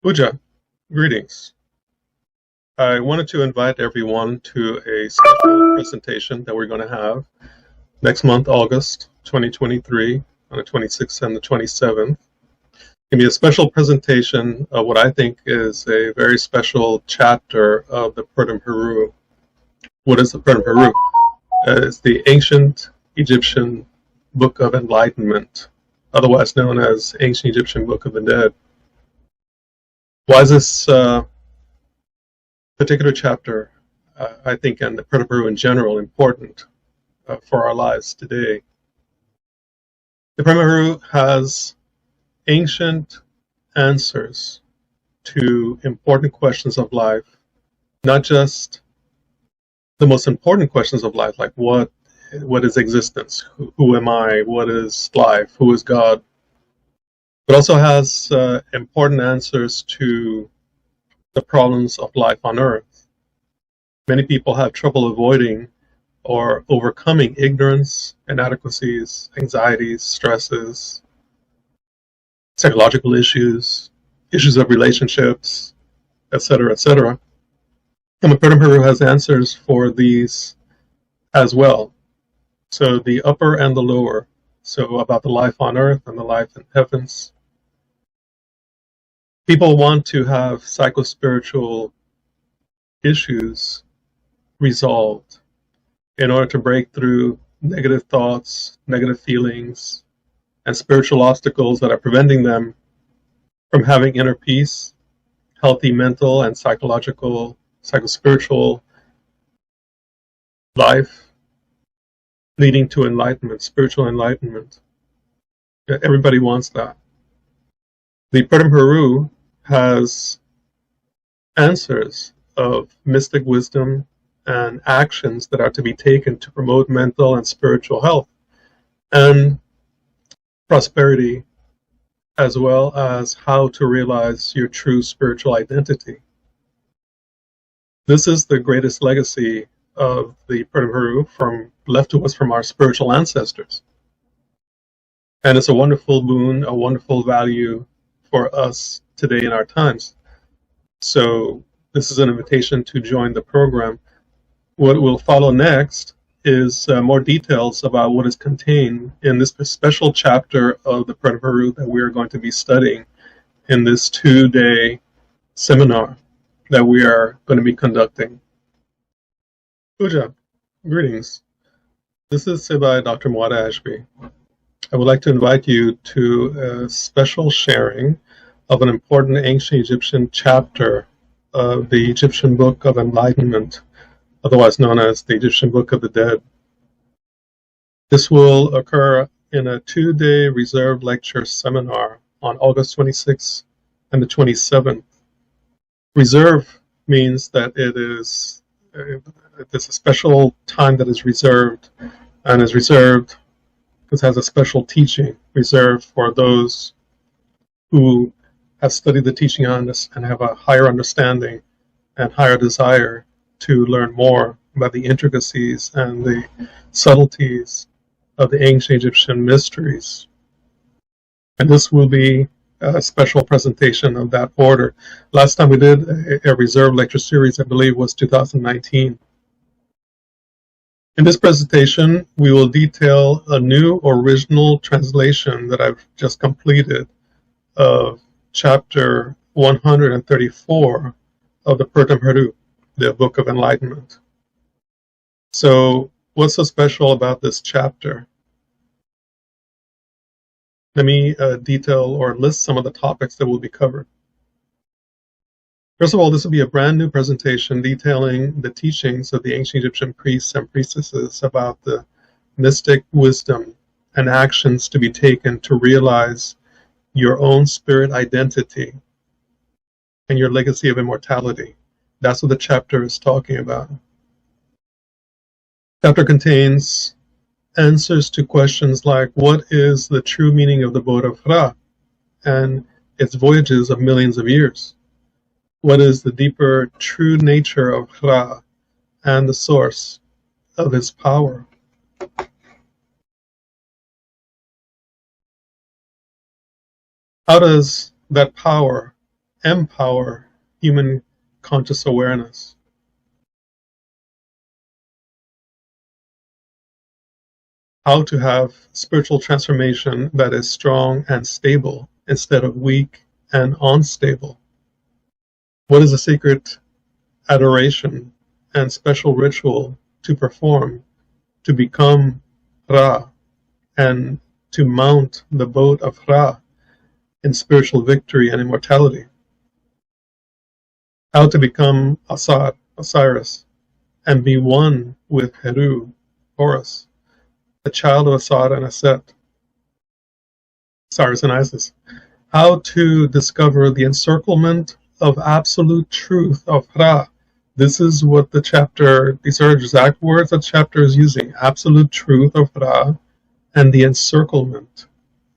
Puja, greetings. I wanted to invite everyone to a special presentation that we're going to have next month, August 2023, on the 26th and the 27th. It's going to be a special presentation of what I think is a very special chapter of the PertemHeru. What is the PertemHeru? It's the ancient Egyptian Book of Enlightenment, otherwise known as Ancient Egyptian Book of the Dead. Why is this particular chapter, I think, and the PertemHeru in general, important for our lives today? The PertemHeru has ancient answers to important questions of life, not just the most important questions of life, like what is existence, who am I, what is life, who is God, but also has important answers to the problems of life on earth. Many people have trouble avoiding or overcoming ignorance, inadequacies, anxieties, stresses, psychological issues, issues of relationships, etc., etc. And the PertemHeru has answers for these as well. So the upper and the lower. So about the life on earth and the life in heavens. People want to have psycho-spiritual issues resolved in order to break through negative thoughts, negative feelings, and spiritual obstacles that are preventing them from having inner peace, healthy mental and psychological, psycho-spiritual life, leading to enlightenment, spiritual enlightenment. Everybody wants that. The PertemHeru has answers of mystic wisdom and actions that are to be taken to promote mental and spiritual health and prosperity, as well as how to realize your true spiritual identity. This is the greatest legacy of the PertemHeru left to us from our spiritual ancestors. And it's a wonderful boon, a wonderful value for us today in our times. So this is an invitation to join the program. What will follow next is more details about what is contained in this special chapter of the PertemHeru that we are going to be studying in this 2-day seminar that we are going to be conducting. Puja, greetings. This is by Dr. Muata Ashby. I would like to invite you to a special sharing of an important ancient Egyptian chapter of the Egyptian Book of Enlightenment, otherwise known as the Egyptian Book of the Dead. This will occur in a 2-day reserved lecture seminar on August 26th and the 27th. Reserve means that it's a special time that is reserved, and is reserved because it has a special teaching reserved for those who have studied the teaching on this and have a higher understanding and higher desire to learn more about the intricacies and the subtleties of the ancient Egyptian mysteries. And this will be a special presentation of that order. Last time we did a reserved lecture series, I believe, was 2019. In this presentation, we will detail a new original translation that I've just completed of chapter 134 of the PertemHeru, the Book of Enlightenment. So what's so special about this chapter? Let me detail or list some of the topics that will be covered. First of all, this will be a brand new presentation detailing the teachings of the ancient Egyptian priests and priestesses about the mystic wisdom and actions to be taken to realize your own spirit identity and your legacy of immortality. That's what the chapter is talking about. The chapter contains answers to questions like, what is the true meaning of the boat of Ra and its voyages of millions of years? What is the deeper true nature of Ra and the source of his power? How does that power empower human conscious awareness. How to have spiritual transformation that is strong and stable instead of weak and unstable. What is a secret adoration and special ritual to perform to become Ra and to mount the boat of Ra in spiritual victory and immortality? How to become Osiris, and be one with Heru, Horus, the child of Asad and Aset, Osiris and Isis. How to discover the encirclement of absolute truth of Ra. This is what the chapter, these are exact words that the chapter is using. Absolute truth of Ra and the encirclement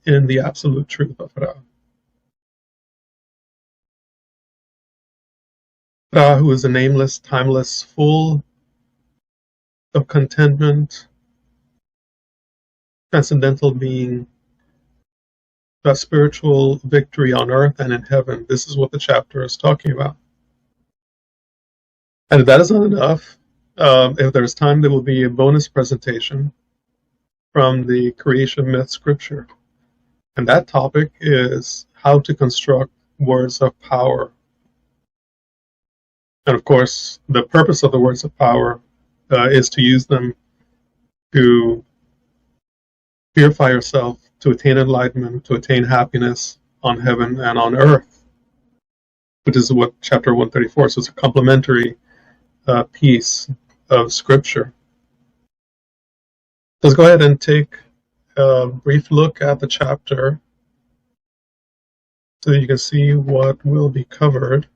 in the absolute truth of Ra. Ra, who is a nameless, timeless, full of contentment, transcendental being, the spiritual victory on earth and in heaven. This is what the chapter is talking about. And if that is not enough, if there's time, there will be a bonus presentation from the creation myth scripture. And that topic is how to construct words of power. And of course, the purpose of the words of power is to use them to purify yourself, to attain enlightenment, to attain happiness on heaven and on earth, which is what chapter 134. So it's a complementary piece of scripture. Let's go ahead and take a brief look at the chapter so that you can see what will be covered.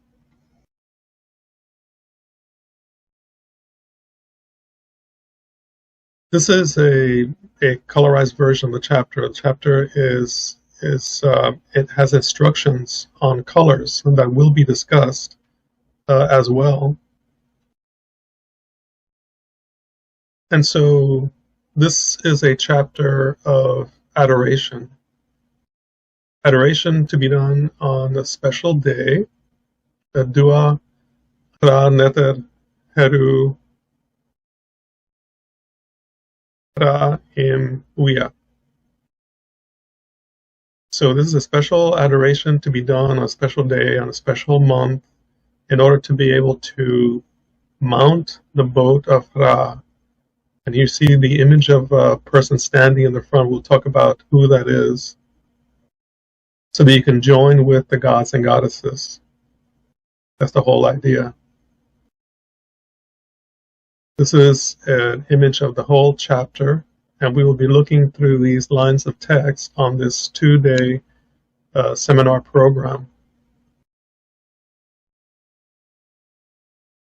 This is a colorized version of the chapter. The chapter is it has instructions on colors that will be discussed as well. And so this is a chapter of adoration. Adoration to be done on a special day, the Dua Ra Neter Heru Ra Im Uya. So this is a special adoration to be done on a special day, on a special month, in order to be able to mount the boat of Ra. And you see the image of a person standing in the front. We'll talk about who that is, so that you can join with the gods and goddesses. That's the whole idea. This is an image of the whole chapter, and we will be looking through these lines of text on this 2-day seminar program.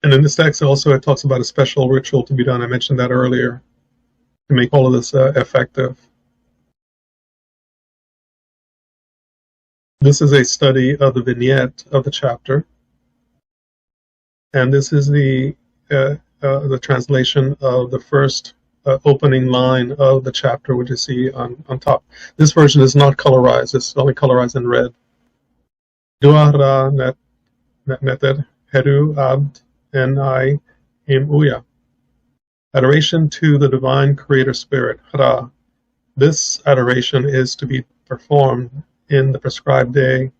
And in this text also it talks about a special ritual to be done. I mentioned that earlier, to make all of this effective. This is a study of the vignette of the chapter, and this is the translation of the first opening line of the chapter, which you see on top. This version is not colorized; it's only colorized in red. Dua Ra Neter Heru Abd Ni Im Uya. Adoration to the divine creator spirit, Ra. This adoration is to be performed in the prescribed day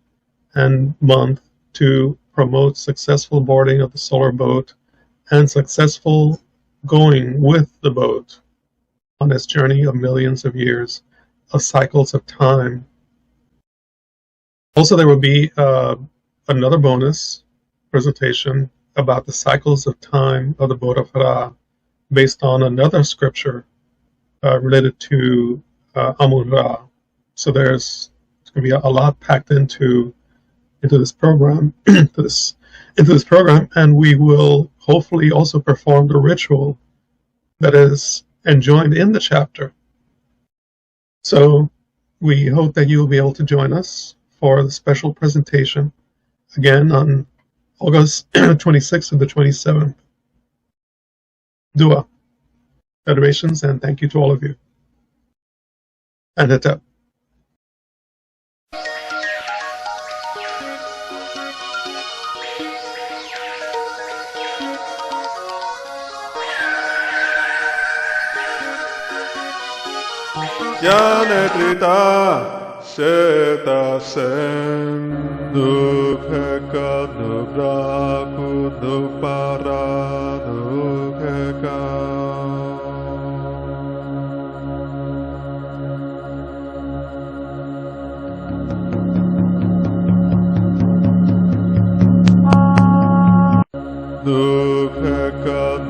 and month to promote successful boarding of the solar boat and successful going with the boat on its journey of millions of years of cycles of time. Also, there will be another bonus presentation about the cycles of time of the boat of Ra, based on another scripture related to Amun-Ra. So there's going to be a lot packed into this program, into this program, and we will hopefully also perform the ritual that is enjoined in the chapter. So we hope that you will be able to join us for the special presentation again on August 26th to the 27th. Dua, adorations, and thank you to all of you. And Hetep. Yanetrita Seta Sen Nukheka Nubraku Nupara Nukheka Nukheka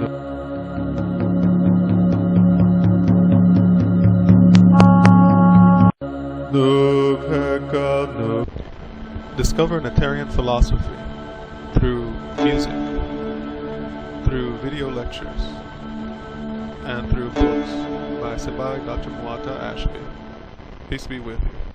Discover Natarian philosophy through music, through video lectures, and through books by Sabai Dr. Muata Ashby. Peace be with you.